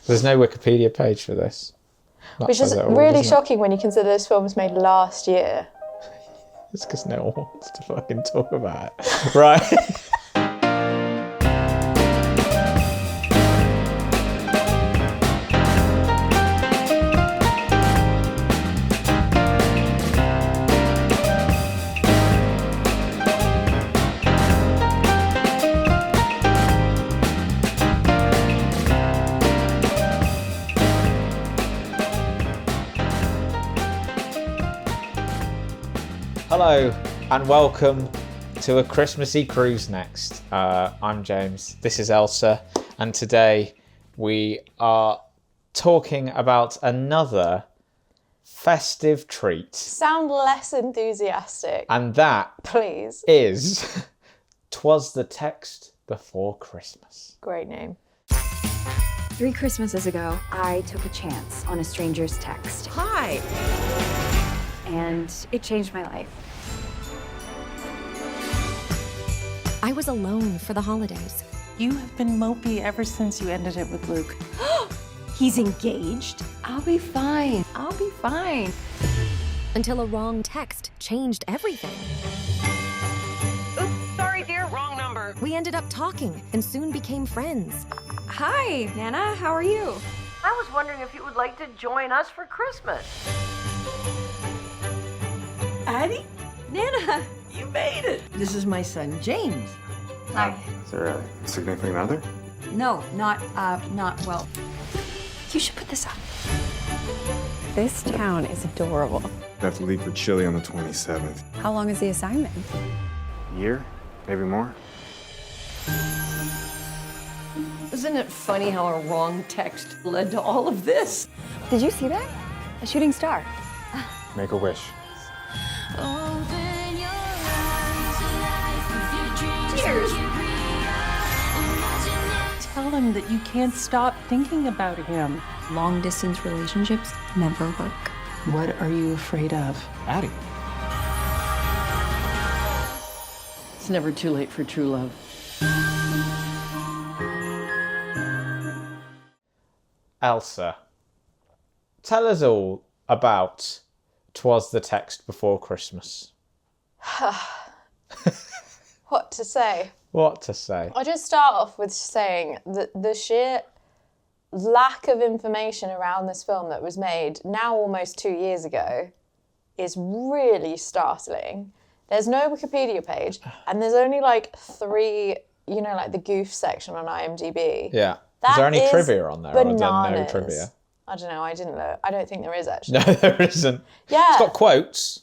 There's no Wikipedia page for this. Which is really shocking when you consider this film was made last year. It's because no one wants to fucking talk about it. Right. Hello and welcome to A Christmassy Cruise Next. I'm James, this is Elsa, and today we are talking about another festive treat. Sound less enthusiastic. And that, please, is Twas the Text Before Christmas. Great name. 3 Christmases ago, I took a chance on a stranger's text. Hi. And it changed my life. I was alone for the holidays. You have been mopey ever since you ended it with Luke. He's engaged? I'll be fine. I'll be fine. Until a wrong text changed everything. Oops, sorry dear, wrong number. We ended up talking and soon became friends. Hi, Nana. How are you? I was wondering if you would like to join us for Christmas. Addie, Nana! you made it. This is my son, James. Hi. Is there a significant other? No, not well. You should put this up. This town is adorable. I have to leave for Chile on the 27th. How long is the assignment? A year? Maybe more? Isn't it funny how a wrong text led to all of this? Did you see that? A shooting star. Make a wish. Cheers! Tell him that you can't stop thinking about him. Long-distance relationships never work. What are you afraid of? Addie. It's never too late for true love. Elsa, tell us all about Twas the Text Before Christmas. What to say? What to say? I'll just start off with saying that the sheer lack of information around this film that was made now almost 2 years ago is really startling. There's no Wikipedia page, and there's only like 3, like the goof section on IMDb. Yeah. That is there any is trivia on there? Or is there no bananas. trivia? I don't know. I didn't look. I don't think there is actually. No, there isn't. Yeah. It's got quotes.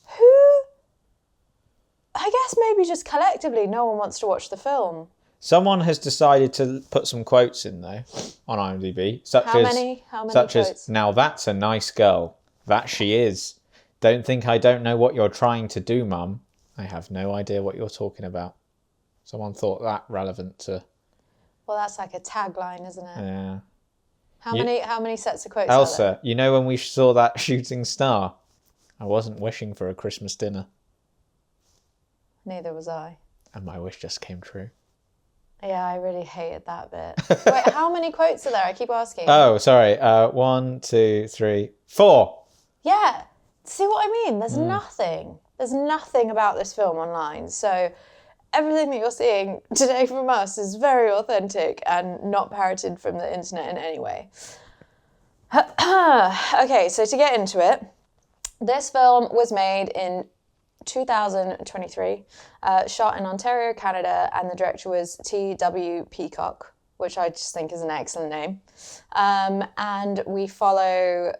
I guess maybe just collectively no one wants to watch the film. Someone has decided to put some quotes in though on IMDb, How many such quotes? as "Now that's a nice girl, that she is. Don't think I don't know what you're trying to do, Mum. I have no idea what you're talking about." Someone thought that relevant to. Well, that's like a tagline, isn't it? Yeah. How many sets of quotes Elsa, are there? you know when we saw that shooting star? I wasn't wishing for a Christmas dinner, Neither was I. and my wish just came true. Yeah, I really hated that bit. Wait, how many quotes are there? I keep asking. Oh, sorry. 1, 2, 3, 4. Yeah. See what I mean? There's nothing. There's nothing about this film online. So everything that you're seeing today from us is very authentic and not parroted from the internet in any way. Okay, so to get into it, this film was made in 2023, shot in Ontario, Canada, and the director was T.W. Peacock, which I just think is an excellent name. And we follow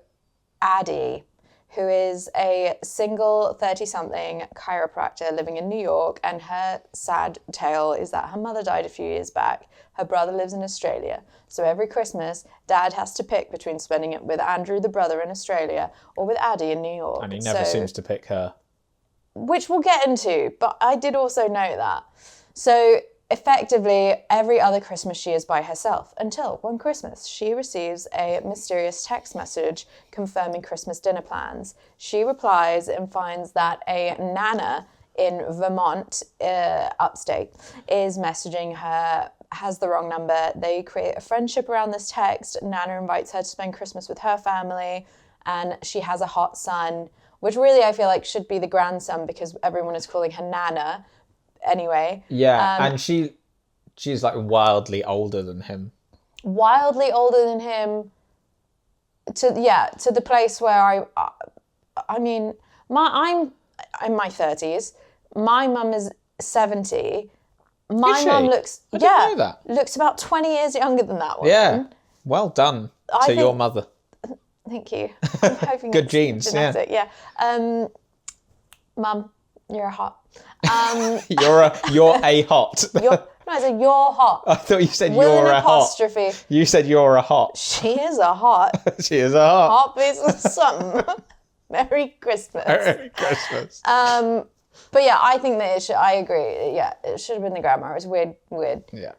Addie, who is a single 30-something chiropractor living in New York, and her sad tale is that her mother died a few years back. Her brother lives in Australia, so every Christmas, Dad has to pick between spending it with Andrew, the brother, in Australia, or with Addie in New York. And he never seems to pick her. Which we'll get into, but I did also note that. So effectively, every other Christmas she is by herself, until one Christmas she receives a mysterious text message confirming Christmas dinner plans. She replies and finds that a nana in Vermont, upstate, is messaging her has the wrong number. They create a friendship around this text. Nana invites her to spend Christmas with her family, and she has a hot son, which really I feel like should be the grandson because everyone is calling her Nana anyway. Yeah, and she's like wildly older than him. Wildly older than him to the place where I'm in my 30s. My mum is 70. My mum looks I didn't know that. looks about 20 years younger than that one. Yeah. Well done to your mother. Thank you. I'm hoping Good it's genes, genetic. Yeah. Mum, you're hot. You're a hot. I said you're hot. I thought you said With you're an a hot. apostrophe. You said you're a hot. She is a hot. She is a hot. Hot piece of something. Merry Christmas. Merry Christmas. But yeah, I think that I agree. Yeah, it should have been the grandma. It was weird. Yeah.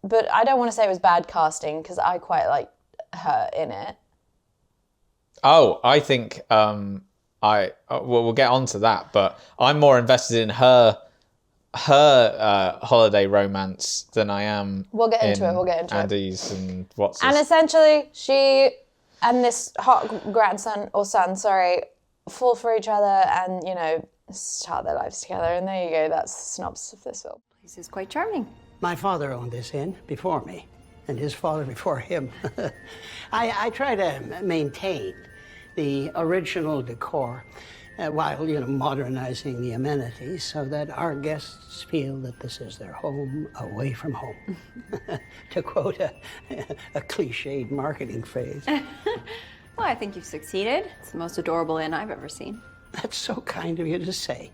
But I don't want to say it was bad casting because I quite like her in it. Oh, I think we'll get onto that, but I'm more invested in her holiday romance than I am. We'll get into it. Addie's and what's And his... essentially, she and this hot grandson or son, fall for each other and start their lives together. And there you go. That's the synopsis of this film. This is quite charming. My father owned this inn before me, and his father before him. I try to maintain the original decor while, modernizing the amenities so that our guests feel that this is their home away from home. To quote a cliched marketing phrase. Well, I think you've succeeded. It's the most adorable inn I've ever seen. That's so kind of you to say.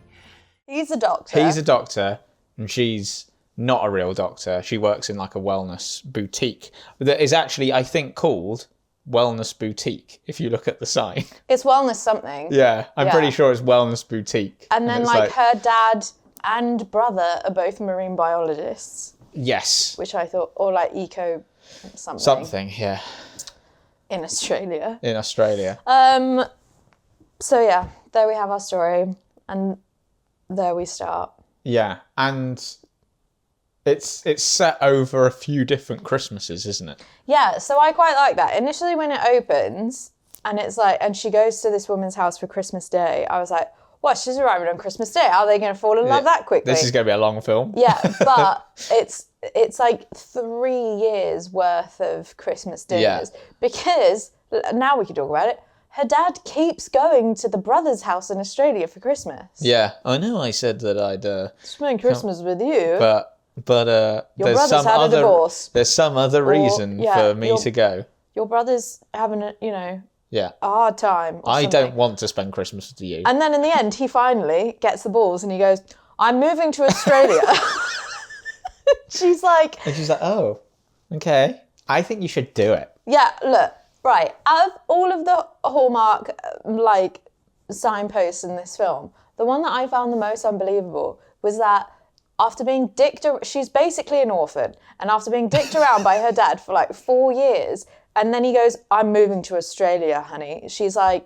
He's a doctor. And she's not a real doctor. She works in like a wellness boutique that is actually, I think, called Wellness Boutique, if you look at the sign. It's wellness something. Yeah, I'm pretty sure it's Wellness Boutique. And then like her dad and brother are both marine biologists. Yes. Which I thought, or like eco something. Something, yeah. In Australia. So yeah, there we have our story, and there we start. Yeah, and it's set over a few different Christmases, isn't it? Yeah, so I quite like that. Initially when it opens, and it's like, and she goes to this woman's house for Christmas Day, I was like, what, she's arriving on Christmas Day? How are they going to fall in love that quickly? This is going to be a long film. Yeah, but it's like 3 years worth of Christmas dinners. Yeah. Because, now we can talk about it, her dad keeps going to the brother's house in Australia for Christmas. Yeah, I know I said that I'd... spend Christmas with you. But your there's brother's some had other a divorce. There's some other reason for me to go. Your brother's having a, a hard time. I don't want to spend Christmas with you. And then in the end, he finally gets the balls and he goes, I'm moving to Australia. She's like, oh, okay. I think you should do it. Yeah, look, right. Out of all of the Hallmark, signposts in this film, the one that I found the most unbelievable was that after being she's basically an orphan, and after being dicked around by her dad for 4 years, and then he goes, I'm moving to Australia, honey. She's like,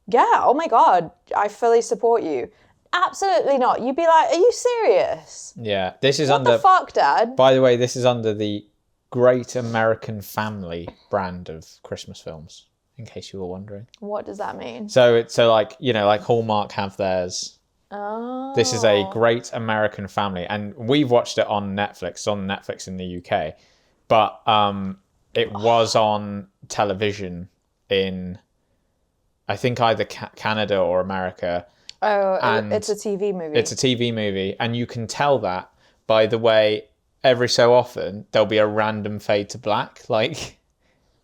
yeah, oh my God, I fully support you. Absolutely not. You'd be like, are you serious? Yeah, this is what the fuck, Dad? By the way, this is under the Great American Family brand of Christmas films, in case you were wondering. What does that mean? So like Hallmark have theirs. Oh. This is a Great American Family, and we've watched it on Netflix. It's on Netflix in the UK, but it was on television in, I think, either Canada or America. Oh, and it's a TV movie. It's a TV movie, and you can tell that by the way every so often there'll be a random fade to black,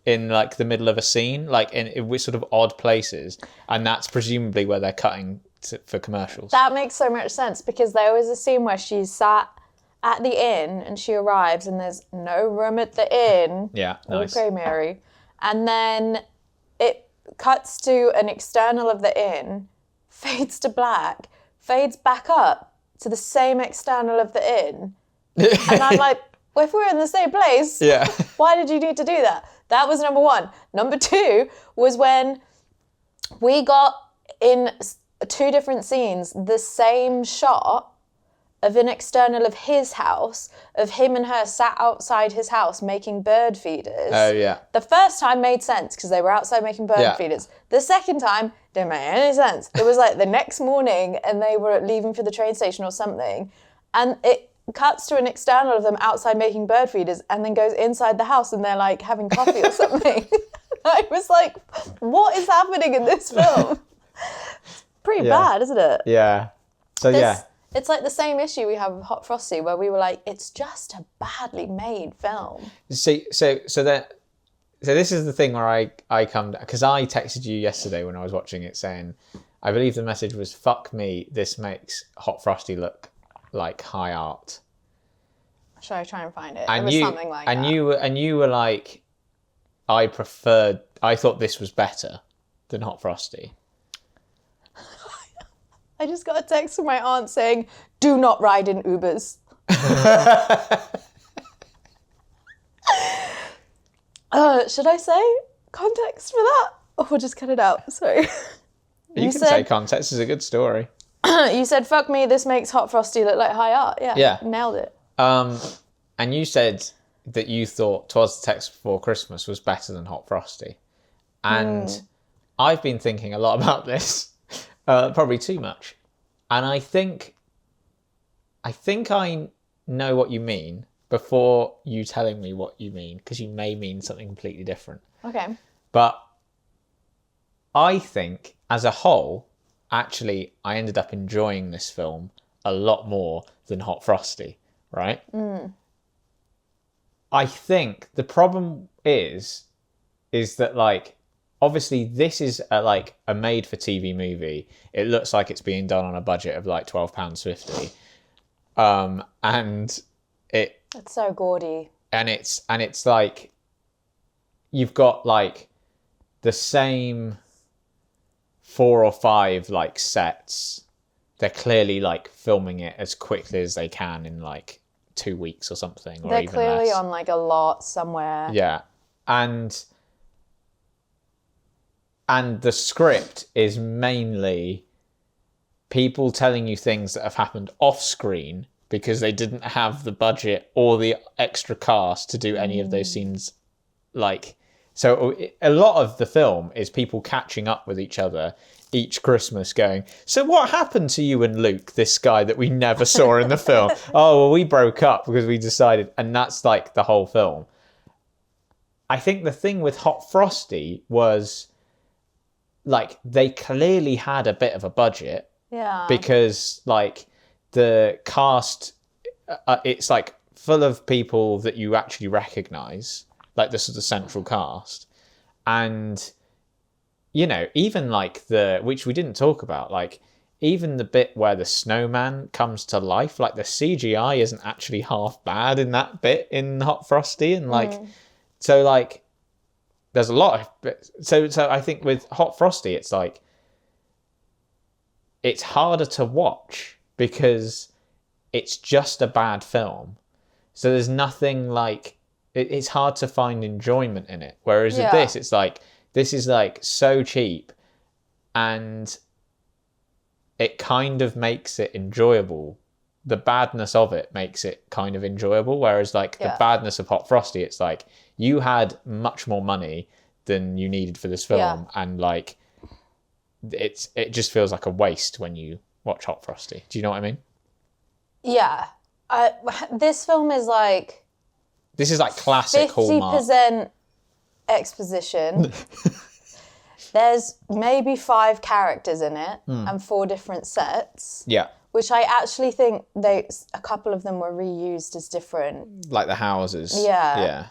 in the middle of a scene, in sort of odd places, and that's presumably where they're cutting for commercials. That makes so much sense, because there was a scene where she's sat at the inn and she arrives and there's no room at the inn. Yeah, nice. Okay, Mary. And then it cuts to an external of the inn, fades to black, fades back up to the same external of the inn. And I'm like, well, if we're in the same place, why did you need to do that? That was number one. Number two was when we got in 2 different scenes the same shot of an external of his house, of him and her sat outside his house making bird feeders. Oh, yeah. The first time made sense because they were outside making bird feeders. The second time didn't make any sense. It was like the next morning and they were leaving for the train station or something. And it cuts to an external of them outside making bird feeders and then goes inside the house and they're like having coffee or something. I was like, what is happening in this film? It's pretty bad, isn't it? Yeah. So, It's like the same issue we have with Hot Frosty, where we were like, it's just a badly made film. So this is the thing where I come, because I texted you yesterday when I was watching it saying, I believe the message was, fuck me, this makes Hot Frosty look like high art. Should I try and find it? And it was something like that. And you were like, I thought this was better than Hot Frosty. I just got a text from my aunt saying, do not ride in Ubers. Should I say context for that? Or we'll just cut it out? Sorry. You can say context is a good story. You said, fuck me, this makes Hot Frosty look like high art. Yeah. Nailed it. And you said that you thought 'Twas the Text Before Christmas was better than Hot Frosty. And I've been thinking a lot about this. Probably too much. And I think I know what you mean before you telling me what you mean, because you may mean something completely different. Okay. But I think, as a whole, actually, I ended up enjoying this film a lot more than Hot Frosty, right? I think the problem is that, like, obviously, this is a made-for-TV movie. It looks like it's being done on a budget of like £12.50, and it's so gaudy. And it's like you've got like the same 4 or 5 like sets. They're clearly like filming it as quickly as they can in like 2 weeks or something, or They're even clearly less. on like a lot somewhere. Yeah, and the script is mainly people telling you things that have happened off screen because they didn't have the budget or the extra cast to do any of those scenes. Like, so a lot of the film is people catching up with each other each Christmas going, so what happened to you and Luke, this guy that we never saw in the film? Oh, well, we broke up because we decided, and that's like the whole film. I think the thing with Hot Frosty was, like, they clearly had a bit of a budget. Yeah. Because, like, the cast, it's, like, full of people that you actually recognise. Like, this is the central cast. And, you know, even, like, which we didn't talk about, like, even the bit where the snowman comes to life, like, the CGI isn't actually half bad in that bit in Hot Frosty. And, like, so, like, there's a lot of... So I think with Hot Frosty, it's like... It's harder to watch because it's just a bad film. So there's nothing like... It's hard to find enjoyment in it. Whereas with this, it's like... This is like so cheap and it kind of makes it enjoyable. The badness of it makes it kind of enjoyable. Whereas like the badness of Hot Frosty, it's like... You had much more money than you needed for this film, and like it just feels like a waste when you watch Hot Frosty. Do you know what I mean? Yeah. This film is like... This is like classic Hallmark. 50% exposition. There's maybe 5 characters in it and 4 different sets. Yeah. Which I actually think a couple of them were reused as different. Like the houses. Yeah. Yeah.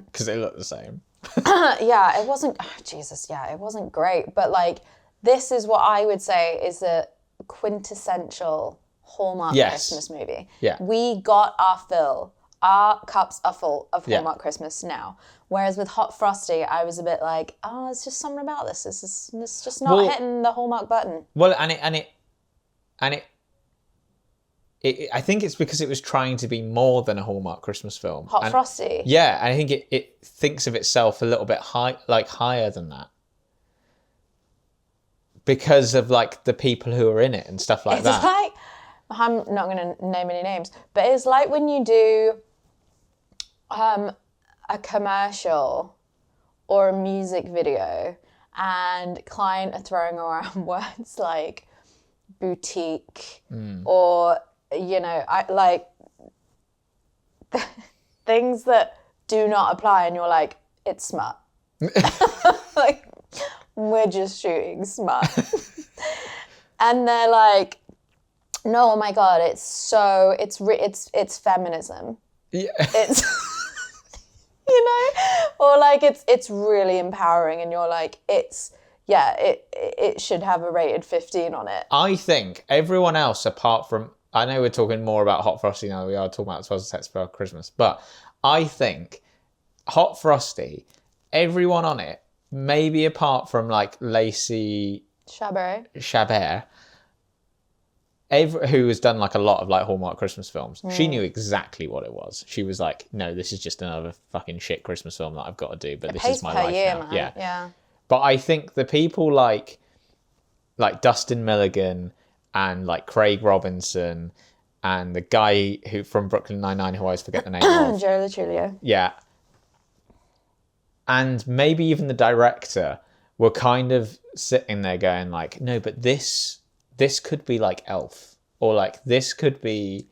Because they look the same. Yeah, it wasn't... Oh, Jesus, yeah, it wasn't great. But, like, this is what I would say is a quintessential Hallmark Christmas movie. Yeah. We got our fill. Our cups are full of Hallmark Christmas now. Whereas with Hot Frosty, I was a bit like, oh, it's just something about this. It's just not hitting the Hallmark button. Well, I think it's because it was trying to be more than a Hallmark Christmas film. Hot Frosty. Yeah, and I think it thinks of itself a little bit higher than that. Because of like the people who are in it and stuff like that. It's like I'm not going to name any names, but it's like when you do a commercial or a music video and client are throwing around words like boutique or, you know, things that do not apply, and you're like, it's smut. Like, we're just shooting smut. And they're like, no, oh my God, it's feminism. Yeah. It's, you know, or like it's really empowering, and you're like, it should have a rated 15 on it. I think everyone else, apart from, I know we're talking more about Hot Frosty now than we are talking about Twas the Text for Christmas, but I think Hot Frosty, everyone on it, maybe apart from like Lacey Chabert, who has done like a lot of like Hallmark Christmas films, she knew exactly what it was. She was like, no, this is just another fucking shit Christmas film that I've got to do, but this is my life now. Man. Yeah. But I think the people like Dustin Milligan and like Craig Robinson and the guy who from Brooklyn Nine-Nine, who I always forget the name of. Joe Latulio. Yeah. And maybe even the director were kind of sitting there going like, no, but this could be like Elf, or like this could be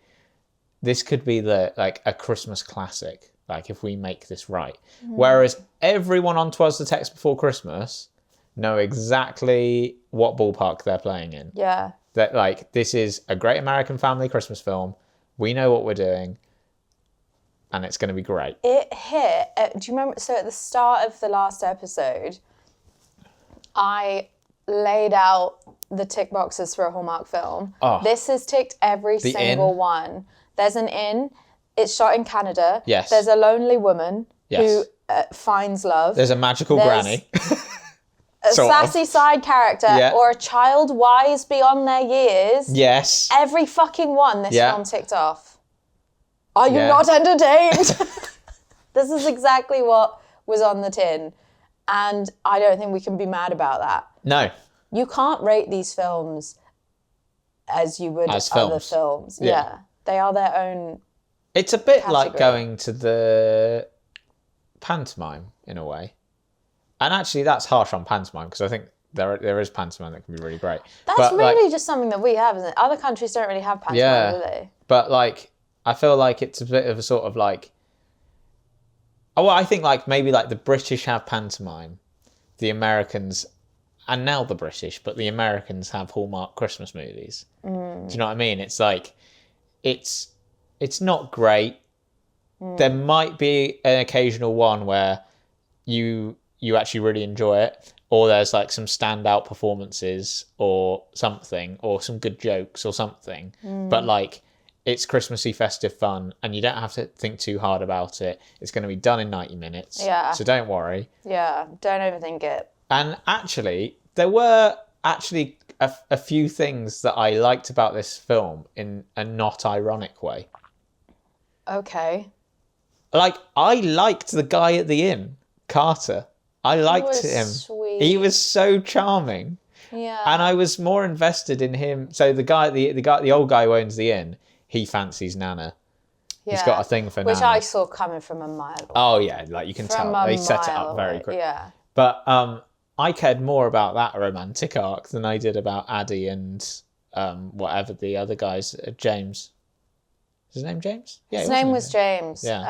the like a Christmas classic, like if we make this right. Whereas everyone on Twas the Text Before Christmas know exactly what ballpark they're playing in. Yeah. That like, this is a great American family Christmas film. We know what we're doing, and it's going to be great. It hit. Do you remember? So at the start of the last episode, I laid out the tick boxes for a Hallmark film. Oh. This has ticked every single one. There's an inn. It's shot in Canada. Yes. There's a lonely woman who finds love. There's a magical granny. A sassy side character or a child wise beyond their years. Yes. Every fucking one this film ticked off. Are you not entertained? This is exactly what was on the tin. And I don't think we can be mad about that. No. You can't rate these films as you would as other films. Yeah. They are their own. It's a bit category. like going to the pantomime in a way. And actually that's harsh on pantomime, because I think there is pantomime that can be really great. That's really just something that we have, isn't it? Other countries don't really have pantomime, do they? But like, I feel like it's a bit of a sort of like, oh, well, I think like maybe like the British have pantomime, the Americans, and now the British, but the Americans have Hallmark Christmas movies. Do you know what I mean? It's like, it's not great. There might be an occasional one where you actually really enjoy it, or there's like some standout performances or something, or some good jokes or something. But like, it's Christmassy festive fun, and you don't have to think too hard about it. It's going to be done in 90 minutes. Yeah. So don't worry. Yeah, don't overthink it. And actually, there were actually a few things that I liked about this film in a not ironic way. Okay. Like, I liked the guy at the inn, Carter. I liked him. Sweet. He was so charming. Yeah. And I was more invested in him. So the old guy who owns the inn, he fancies Nana. Yeah. He's got a thing for Nana. Which I saw coming from a mile away. Oh yeah, like you can tell. They set it up very quickly. Yeah. But I cared more about that romantic arc than I did about Addie and whatever the other guys, James. Is his name James? Yeah. His name was James. Yeah.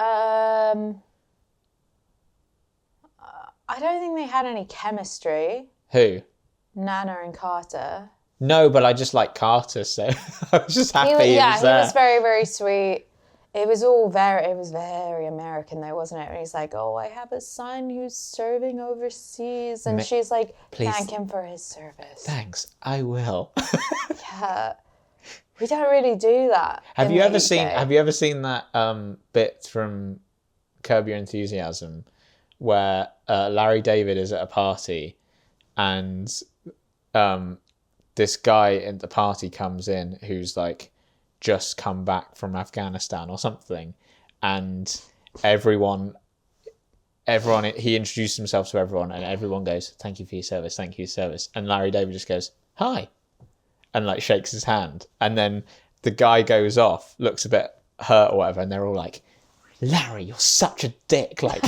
I don't think they had any chemistry. Who? Nana and Carter. No, but I just like Carter, so I was just happy he was there. He was very, very sweet. It was very American though, wasn't it? And he's like, oh, I have a son who's serving overseas. And she's like, thank him for his service. Thanks, I will. Yeah. We don't really do that. Have you ever seen that bit from Curb Your Enthusiasm where Larry David is at a party and this guy at the party comes in who's like just come back from Afghanistan or something, and everyone he introduced himself to everyone and everyone goes, thank you for your service, and Larry David just goes, hi, and like shakes his hand, and then the guy goes off, looks a bit hurt or whatever, and they're all like, Larry, you're such a dick. Like,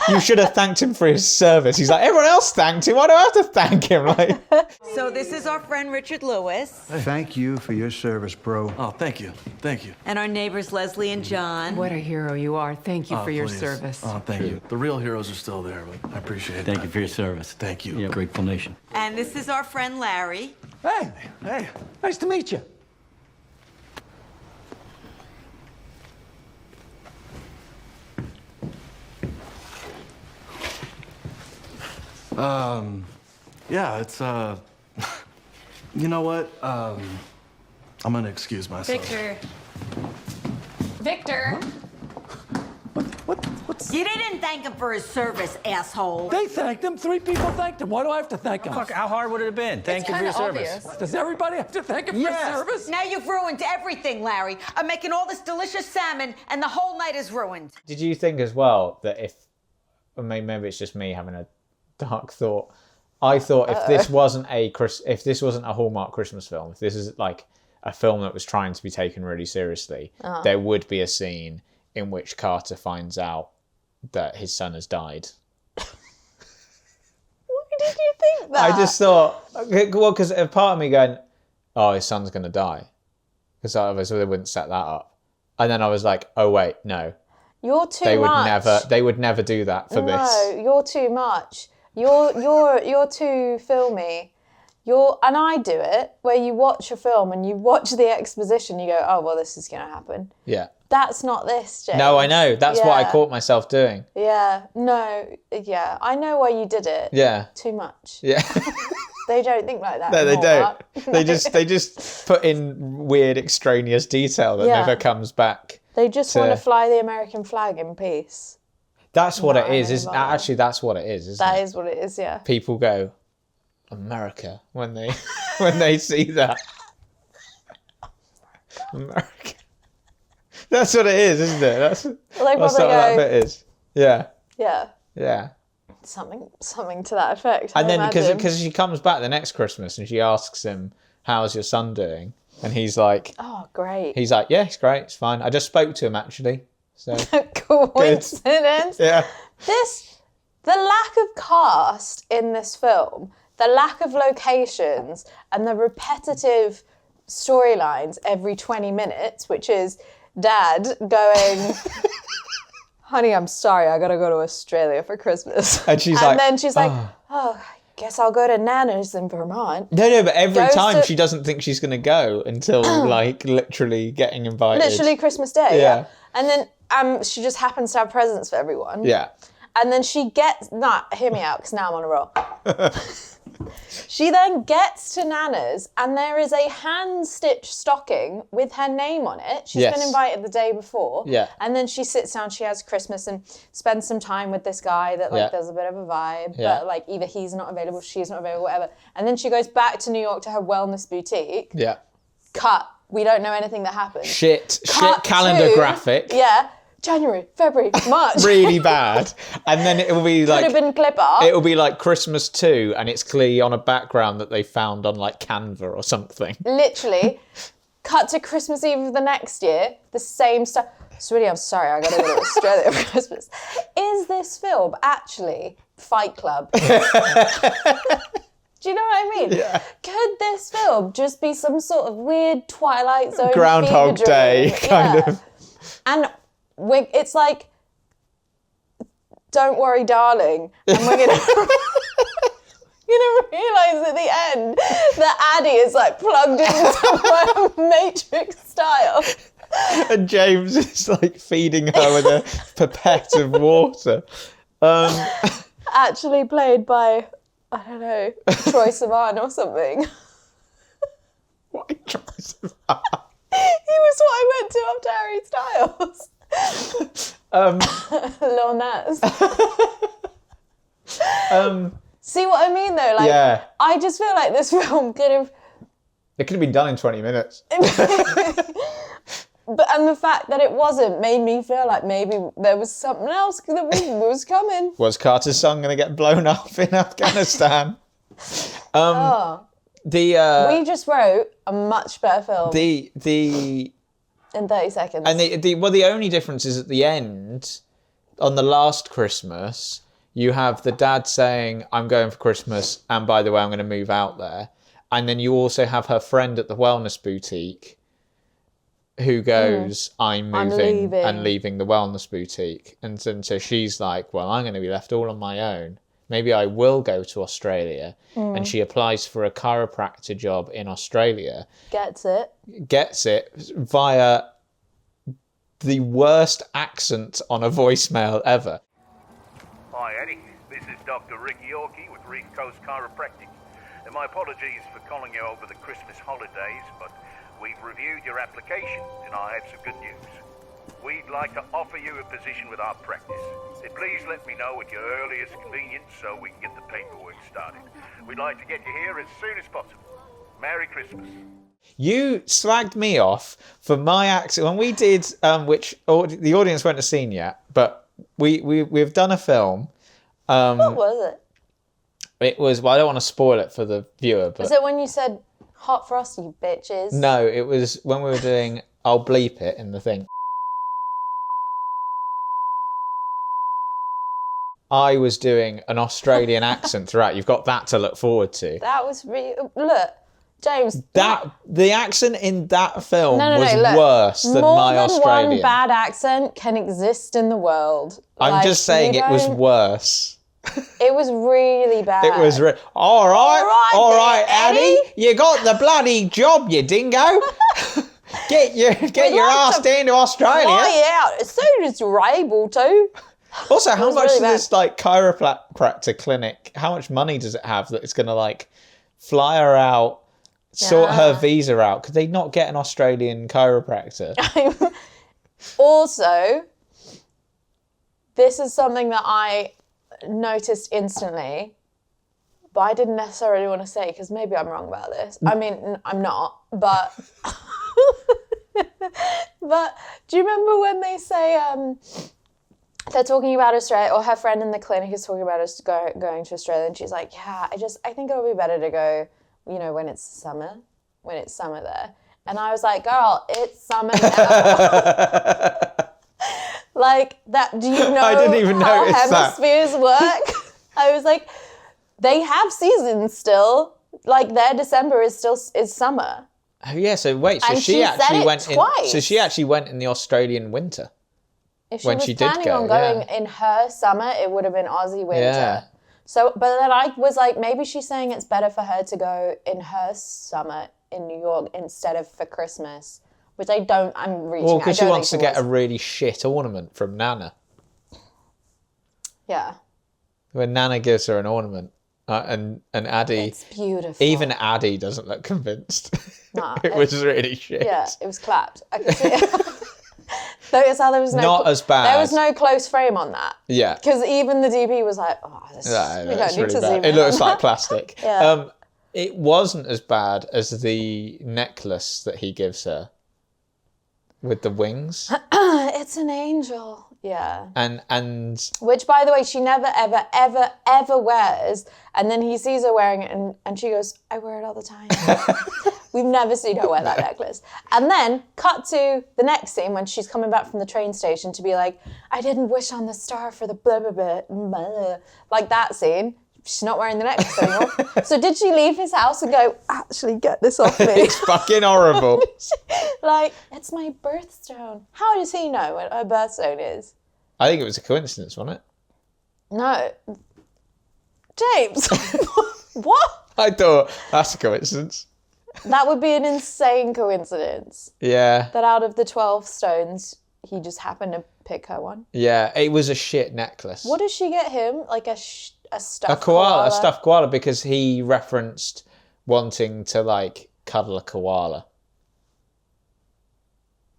you should have thanked him for his service. He's like, everyone else thanked him. Why do I have to thank him? Like, So this is our friend Richard Lewis. Thank you for your service, bro. Oh, thank you. Thank you. And our neighbors Leslie and John. What a hero you are. Thank you for your service. Oh, thank you. The real heroes are still there, but I appreciate it. Thank you for your service. Thank you. You're a grateful nation. And this is our friend Larry. Hey, nice to meet you. Yeah, it's, you know what? I'm gonna excuse myself. Victor. What's... You didn't thank him for his service, asshole. They thanked him. 3 people thanked him. Why do I have to thank him? Fuck, how hard would it have been? Thank you for your service. Does everybody have to thank him for his service? Now you've ruined everything, Larry. I'm making all this delicious salmon, and the whole night is ruined. did you think as well that or maybe it's just me having a dark thought. I thought if this wasn't a Hallmark Christmas film, if this is like a film that was trying to be taken really seriously, there would be a scene in which Carter finds out that his son has died. Why did you think that? I just thought, well, because a part of me going, oh, his son's going to die. Because obviously they wouldn't set that up. And then I was like, oh, wait, no. You're too much. They would never do that for this. No, you're too much. You're too filmy. And I do it where you watch a film and you watch the exposition, you go, oh, well, this is going to happen. Yeah. That's not this, James. No, I know. That's what I caught myself doing. Yeah. No. Yeah. I know why you did it. Yeah. Too much. Yeah. They don't think like that. No, they don't. Hallmark. They just put in weird extraneous detail that never comes back. They just want to fly the American flag in peace. That's what it is. Actually, that's what it is, isn't it? That is what it is, yeah. People go, America, when they see that. America. That's what it is, isn't it? That's what that bit is. Yeah. Yeah. Yeah. Something to that effect. And then because she comes back the next Christmas and she asks him, how's your son doing? And he's like, oh, great. He's like, yeah, it's great, it's fine. I just spoke to him actually. So coincidence. Yeah. The lack of cast in this film, the lack of locations, and the repetitive storylines every 20 minutes, which is Dad going, honey, I'm sorry, I gotta go to Australia for Christmas. And she's then she's like, oh, guess I'll go to Nana's in Vermont. No, but every time she doesn't think she's going to go until like literally getting invited. Literally Christmas Day. Yeah. And then she just happens to have presents for everyone. Yeah. And then she gets, hear me out, because now I'm on a roll. She then gets to Nana's and there is a hand-stitched stocking with her name on it. She's been invited the day before. Yeah. And then she sits down, she has Christmas and spends some time with this guy that there's a bit of a vibe, but like either he's not available, she's not available, whatever. And then she goes back to New York to her wellness boutique. Yeah. Cut. We don't know anything that happened. Shit calendar graphic. Yeah. January, February, March. Really bad. And then it will be like... Could have been clip art. It will be like Christmas 2 and it's clearly on a background that they found on like Canva or something. Literally. Cut to Christmas Eve of the next year. The same stuff. Sweetie, I'm sorry, I gotta go to Australia for Christmas. Is this film actually Fight Club? Do you know what I mean? Yeah. Could this film just be some sort of weird Twilight Zone Groundhog fever Day dream? kind of. And it's like, don't worry, darling. And we're going to realise at the end that Addie is like plugged into Matrix style. And James is like feeding her with a pipette of water. Actually played by, I don't know, Troye Sivan or something. Why Troye Sivan? He was what I went to after Harry Styles. Lil Nas. See what I mean though? Like, yeah. I just feel like this film could have... It could have been done in 20 minutes. And the fact that it wasn't made me feel like maybe there was something else that was coming. Was Carter's son going to get blown up in Afghanistan? we just wrote a much better film the in 30 seconds. And the only difference is at the end, on the last Christmas, you have the dad saying, I'm going for Christmas, and by the way, I'm going to move out there. And then you also have her friend at the wellness boutique who goes, I'm moving and leaving the wellness boutique. And so she's like, well, I'm going to be left all on my own. Maybe I will go to Australia. And she applies for a chiropractor job in Australia. Gets it via the worst accent on a voicemail ever. Hi, Eddie. This is Dr. Rick Yorkie with Reef Coast Chiropractic. And my apologies for calling you over the Christmas holidays, but we've reviewed your application and I have some good news. We'd like to offer you a position with our practice. So please let me know at your earliest convenience so we can get the paperwork started. We'd like to get you here as soon as possible. Merry Christmas. You slagged me off for my accent when we did, which the audience won't have seen yet, but we've done a film. What was it? It was, well, I don't want to spoil it for the viewer, but... Was it when you said, hot frost, you bitches? No, it was when we were doing, I'll bleep it in the thing. I was doing an Australian accent throughout. You've got that to look forward to. That was look, James. The accent in that film was worse than my Australian. More than one bad accent can exist in the world. I'm just saying it was worse. It was really bad. It was all right, Addie. You got the bloody job, you dingo. Get your ass down to Australia. Fly out as soon as you're able to. Also, how much does this chiropractor clinic? How much money does it have that it's going to fly her out, sort her visa out? Could they not get an Australian chiropractor? Also, this is something that I noticed instantly, but I didn't necessarily want to say because maybe I'm wrong about this. I mean, I'm not, but but do you remember when they say they're talking about Australia, or her friend in the clinic is talking about us going to Australia, and she's like, yeah, I think it'll be better to go, when it's summer there. And I was like, girl, it's summer now. Like that, do you know I didn't even how notice hemispheres work? I was like, they have seasons still. Like their December is summer. Oh yeah, so wait, so she actually went twice. So she actually went in the Australian winter. If she was planning on going in her summer, it would have been Aussie winter. Yeah. So, but then I was like, maybe she's saying it's better for her to go in her summer in New York instead of for Christmas, which I'm reaching. Well, because she wants to get a really shit ornament from Nana. Yeah. When Nana gives her an ornament, and Addie... It's beautiful. Even Addie doesn't look convinced. Nah, it was really shit. Yeah, it was clapped. I could see it. Notice how there was not as bad. There was no close frame on that. Yeah. Because even the DP was like, oh, we don't need really to bad. zoom in. It looks like plastic. Yeah. It wasn't as bad as the necklace that he gives her with the wings. It's an angel. Yeah. And which, by the way, she never, ever, ever, ever wears. And then he sees her wearing it and she goes, I wear it all the time. We've never seen her wear that necklace. And then cut to the next scene when she's coming back from the train station to be like, I didn't wish on the star for the blah, blah, blah, blah. Like that scene. She's not wearing the necklace anymore. So did she leave his house and go, actually get this off me? It's fucking horrible. Like, it's my birthstone. How does he know what her birthstone is? I think it was a coincidence, wasn't it? No. James, what? I thought that's a coincidence. That would be an insane coincidence. Yeah. That out of the 12 stones, he just happened to pick her one. Yeah, it was a shit necklace. What did she get him? Like a stuffed koala? A stuffed koala, because he referenced wanting to, like, cuddle a koala.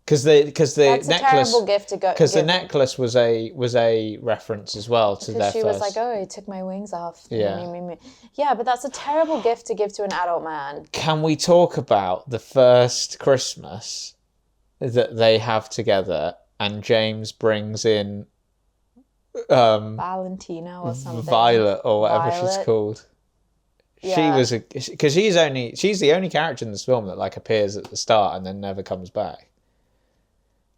Because the That's necklace, a terrible gift to go. Because the necklace was a reference as well to their first. She was like, "Oh, he took my wings off." Yeah. Yeah, but that's a terrible gift to give to an adult man. Can we talk about the first Christmas that they have together, and James brings in Valentina or something. Violet or whatever she's called. she was because she's the only character in this film that like appears at the start and then never comes back.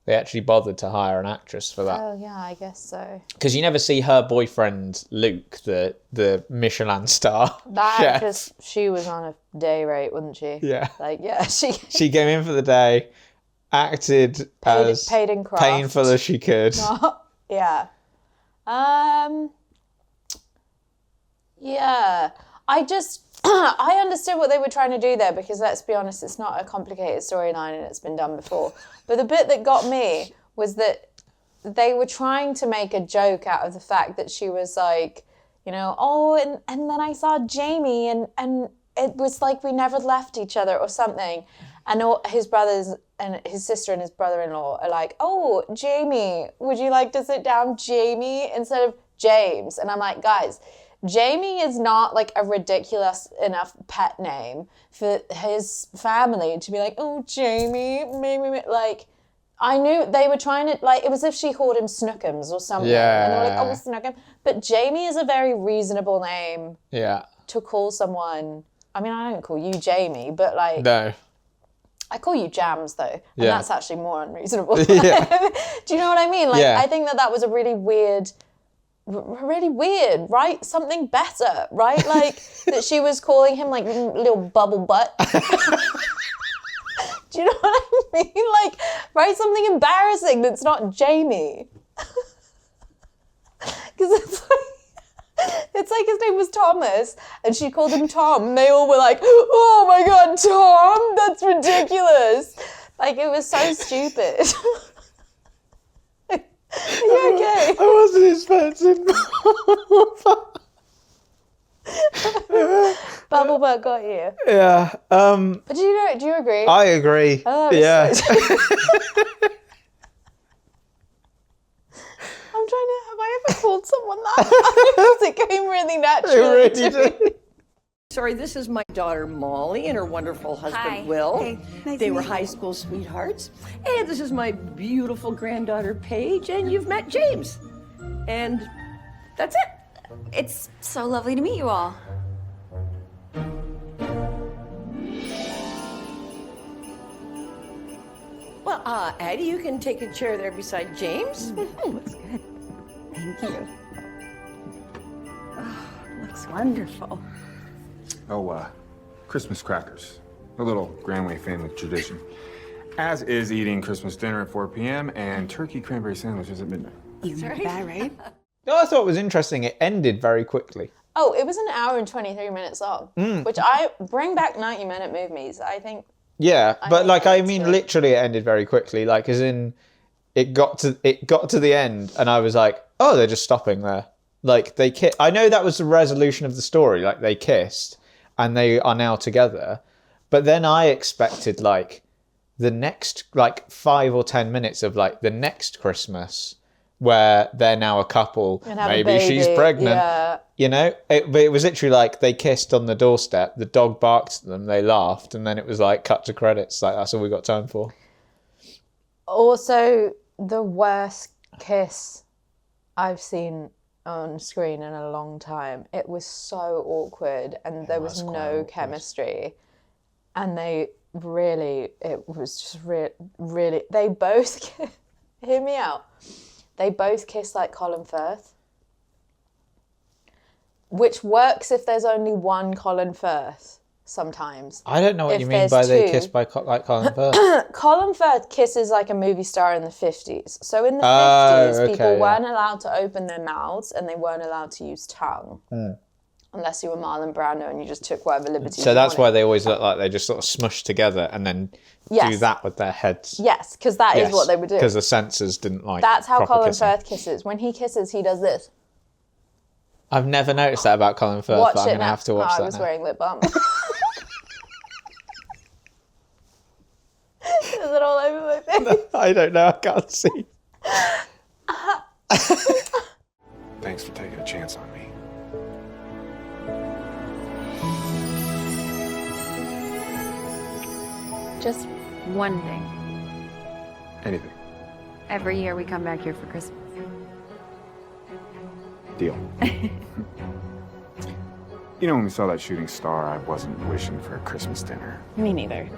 They actually bothered to hire an actress for that. Oh yeah, I guess so. Because you never see her boyfriend Luke, the Michelin star. That chef. actress, she was on a day rate, wasn't she? Yeah. Like she came in for the day, acted as paid in craft. painful as she could. Yeah. Yeah. I understood what they were trying to do there because, let's be honest, it's not a complicated storyline and it's been done before. But the bit that got me was that they were trying to make a joke out of the fact that she was like, and then I saw Jamie and it was like we never left each other or something. And all his brothers and his sister and his brother-in-law are like, oh, Jamie, would you like to sit down, Jamie, instead of James? And I'm like, guys, Jamie is not like a ridiculous enough pet name for his family to be like, oh, Jamie, maybe. Like, I knew they were trying to, like, it was as if she called him Snookums or something. Yeah. And they were like, oh, Snookum. But Jamie is a very reasonable name to call someone. I mean, I don't call you Jamie, but like... No. I call you Jams, though. And that's actually more unreasonable. Yeah. Do you know what I mean? Like, I think that was a really weird, right? Something better, right? Like, that she was calling him, like, little bubble butt. Do you know what I mean? Like, write something embarrassing that's not Jamie. Because it's like his name was Thomas, and she called him Tom, and they all were like, oh my God, Tom, that's ridiculous. Like, it was so stupid. Are you okay? I wasn't expecting Bubble butt got you. Yeah. But do you agree? I agree. Yeah. I'm trying to, have I ever called someone that? It came really naturally to me. Sorry, this is my daughter Molly and her wonderful husband Hi. Will. Hey, nice they to were meet high you. school sweethearts. And this is my beautiful granddaughter Paige, and you've met James. And that's it. It's so lovely to meet you all. Well, Addie, you can take a chair there beside James. Looks good. Thank you. Oh, looks wonderful. Oh, Christmas crackers. A little Granway family tradition. As is eating Christmas dinner at 4 p.m. and turkey cranberry sandwiches at midnight. You know that, right? No, I thought it was interesting. It ended very quickly. Oh, it was an hour and 23 minutes long, which I bring back 90-minute movies. I think. Yeah, but like, I mean, literally it ended very quickly. Like, as in, it got to the end, and I was like, oh, they're just stopping there. Like, they I know that was the resolution of the story. Like, they kissed, and they are now together. But then I expected, like, the next, like, 5 or 10 minutes of, like, the next Christmas, where they're now a couple. Maybe she's pregnant. Yeah. You know, but it was literally like they kissed on the doorstep. The dog barked at them. They laughed, and then it was like cut to credits. Like, that's all we got time for. Also, the worst kiss I've seen on screen in a long time. It was so awkward, and there was no chemistry. And they really, it was just really. They both hear me out. They both kiss like Colin Firth. Which works if there's only one Colin Firth, sometimes. I don't know what you mean by they kiss by like Colin Firth. Colin Firth kisses like a movie star in the 50s. So in the 50s, people weren't allowed to open their mouths and they weren't allowed to use tongue. Unless you were Marlon Brando and you just took whatever liberties So that's why they always look like they just sort of smush together and then do that with their heads. Yes, because that is what they would do. Because the censors didn't like That's how proper Colin kissing. Firth kisses. When he kisses, he does this. I've never noticed that about Colin Firth, Watch but I'm it going to now. have to watch I that was now. wearing lip balm. Is it all over my face? I don't know, I can't see. Thanks for taking a chance on me. Just one thing. Anything. Every year we come back here for Christmas. Deal. You know, when we saw that shooting star, I wasn't wishing for a Christmas dinner. Me neither.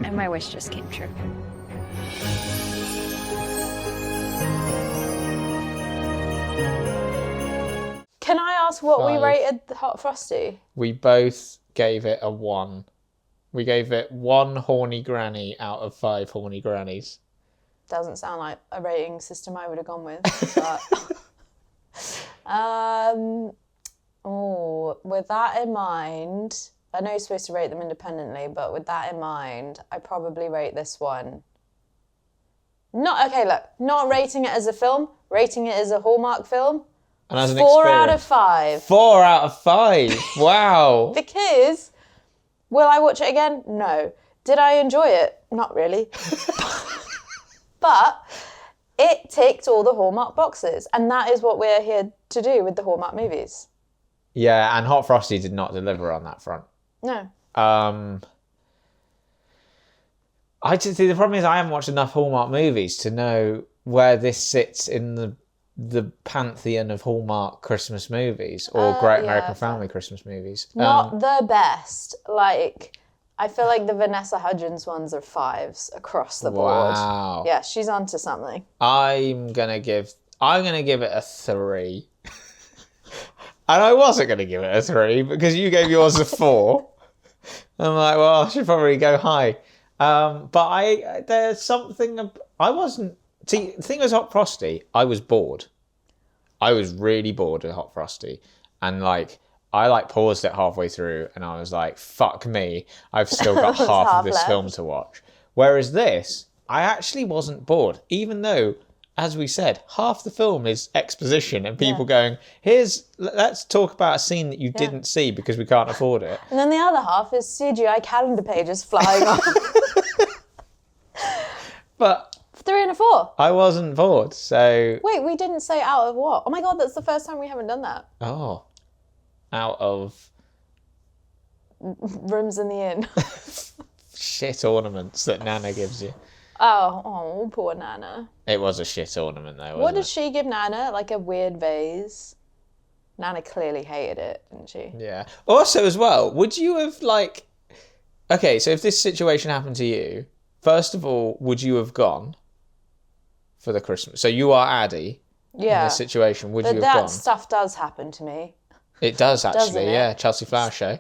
And my wish just came true. Can I ask what we 5. rated the Hot Frosty? We both gave it a 1. We gave it 1 horny granny out of 5 horny grannies. Doesn't sound like a rating system I would have gone with. But with that in mind, I know you're supposed to rate them independently, but with that in mind, I probably rate this one. Not rating it as a film, rating it as a Hallmark film. And as an 4 out of experience. 5. 4 out of 5. Wow. Because, will I watch it again? No. Did I enjoy it? Not really. But it ticked all the Hallmark boxes. And that is what we're here to do with the Hallmark movies. Yeah, and Hot Frosty did not deliver on that front. No. I just see the problem is I haven't watched enough Hallmark movies to know where this sits in the pantheon of Hallmark Christmas movies or Great American Family Christmas movies. Not the best. Like, I feel like the Vanessa Hudgens ones are 5s across the board. Wow. Yeah, she's onto something. I'm gonna give it a 3. And I wasn't gonna give it a 3 because you gave yours a 4. I'm like, well, I should probably go high. But there's something I wasn't. See, the thing was Hot Frosty, I was bored. I was really bored of Hot Frosty. And I paused it halfway through and I was like, fuck me, I've still got half of this film to watch. Whereas this, I actually wasn't bored, even though, as we said, half the film is exposition and people going, let's talk about a scene that you didn't see because we can't afford it. And then the other half is CGI calendar pages flying off. But 3 and a 4. I wasn't bored, so... Wait, we didn't say out of what? Oh my god, that's the first time we haven't done that. Oh. Out of... Rooms in the inn. shit ornaments that Nana gives you. Oh, poor Nana. It was a shit ornament though, wasn't What did she give Nana? Like a weird vase? Nana clearly hated it, didn't she? Yeah. Also as well, would you have Okay, so if this situation happened to you, first of all, would you have gone for the Christmas? So you are Addie in this situation. Would you have gone? That stuff does happen to me. It does actually, Doesn't it? yeah. Chelsea Flower Show.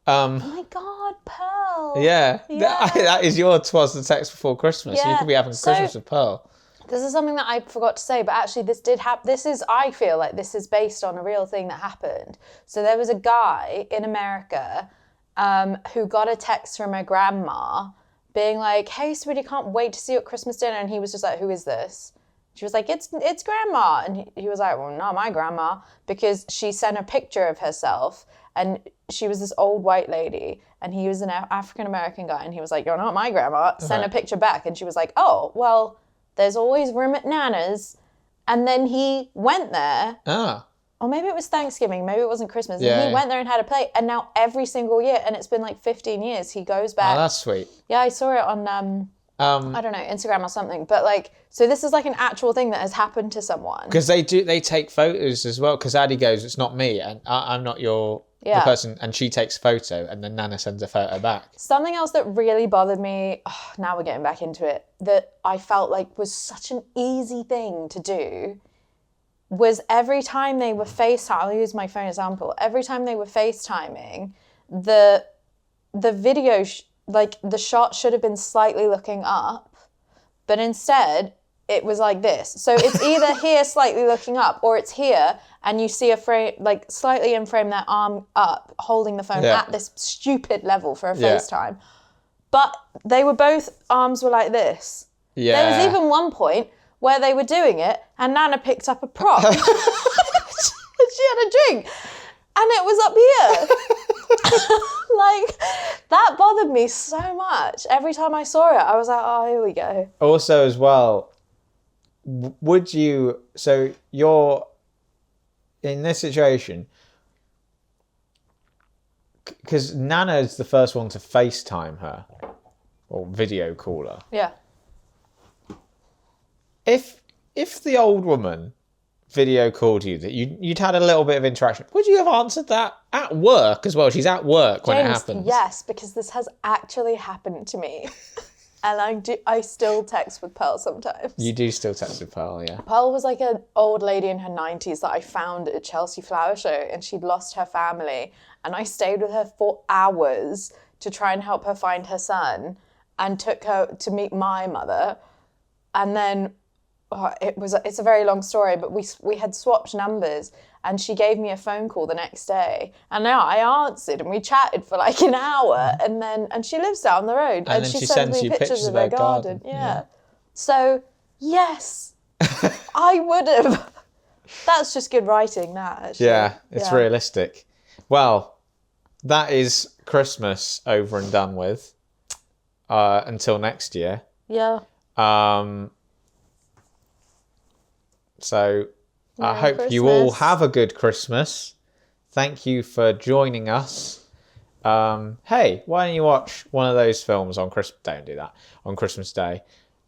Oh my God, Pearl. Yeah. That is your Twas the Text Before Christmas. Yeah. You could be having Christmas with Pearl. This is something that I forgot to say, but actually this did happen. I feel like this is based on a real thing that happened. So there was a guy in America who got a text from a grandma being like, hey, sweetie, can't wait to see you at Christmas dinner. And he was just like, who is this? She was like, it's grandma. And he was like, well, not my grandma, because she sent a picture of herself and she was this old white lady and he was an African-American guy. And he was like, you're not my grandma. Sent a picture back. And she was like, oh, well, there's always room at Nana's. And then he went there. Ah. Or maybe it was Thanksgiving. Maybe it wasn't Christmas. Yeah, and he went there and had a plate. And now every single year, and it's been like 15 years, he goes back. Oh, that's sweet. Yeah, I saw it on, I don't know, Instagram or something. But so this is like an actual thing that has happened to someone. Because they take photos as well. Because Addie goes, it's not me, and I'm not the person. And she takes a photo, and then Nana sends a photo back. Something else that really bothered me, now we're getting back into it, that I felt like was such an easy thing to do, was every time they were FaceTime, I'll use my phone example, every time they were FaceTiming, the video, the shot should have been slightly looking up, but instead it was like this. So it's either here slightly looking up, or it's here and you see a frame, slightly in frame, their arm up, holding the phone at this stupid level for a FaceTime. But they were arms were like this. Yeah. There was even one point where they were doing it and Nana picked up a prop. She had a drink and it was up here. That bothered me so much. Every time I saw it, I was like, oh, here we go. Also as well, would you, so you're in this situation, because Nana's the first one to FaceTime her or video call her. Yeah. If the old woman video called you that you'd had a little bit of interaction, would you have answered that at work as well? She's at work when it happens. Yes, because this has actually happened to me. And I still text with Pearl sometimes. You do still text with Pearl, yeah. Pearl was like an old lady in her 90s that I found at Chelsea Flower Show, and she'd lost her family. And I stayed with her for hours to try and help her find her son, and took her to meet my mother. And then it's a very long story, but we had swapped numbers, and she gave me a phone call the next day, and now I answered and we chatted for like an hour, and she lives down the road, and she sends me pictures of her garden. Yeah. So yes, I would have. That's just good writing, that actually. Yeah, it's realistic. Well, that is Christmas over and done with. Until next year. Yeah. So I Merry hope Christmas. you all have a good Christmas. Thank you for joining us. Hey, why don't you watch one of those films on Christmas? Don't do that on Christmas Day.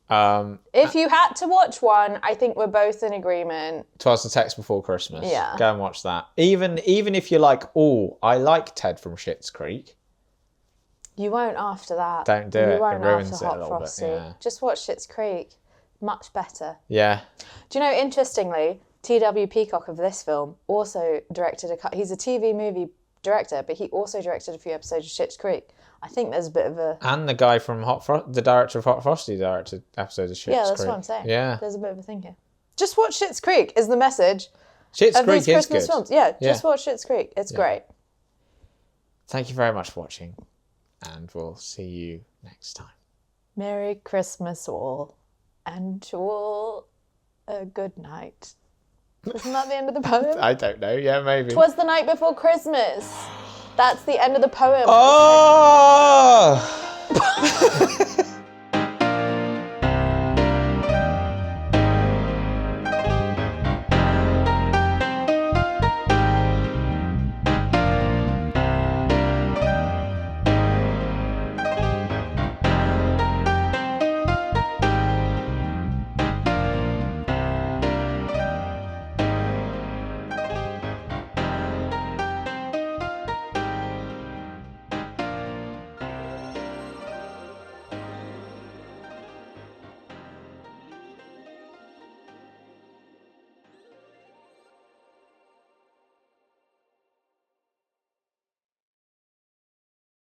If you had to watch one, I think we're both in agreement. Twas the Text Before Christmas. Yeah. Go and watch that. Even if you're like, oh, I like Ted from Schitt's Creek. You won't after that. Don't do it. You won't It ruins after it a Hot little Frosty. bit. Yeah. Just watch Schitt's Creek. Much better. Yeah. Do you know, interestingly, T.W. Peacock of this film also directed he's a TV movie director, but he also directed a few episodes of Schitt's Creek. I think there's a bit of a... And the guy from the director of Hot Frosty directed episodes of Schitt's Creek. Yeah, that's what I'm saying. Yeah. There's a bit of a thing here. Just watch Schitt's Creek is the message Schitt's of Creek these is Christmas good. films. Yeah, just watch Schitt's Creek. It's great. Thank you very much for watching, and we'll see you next time. Merry Christmas all, and to all a good night. Isn't that the end of the poem? I don't know. Yeah, maybe. 'Twas the night before Christmas. That's the end of the poem. Oh!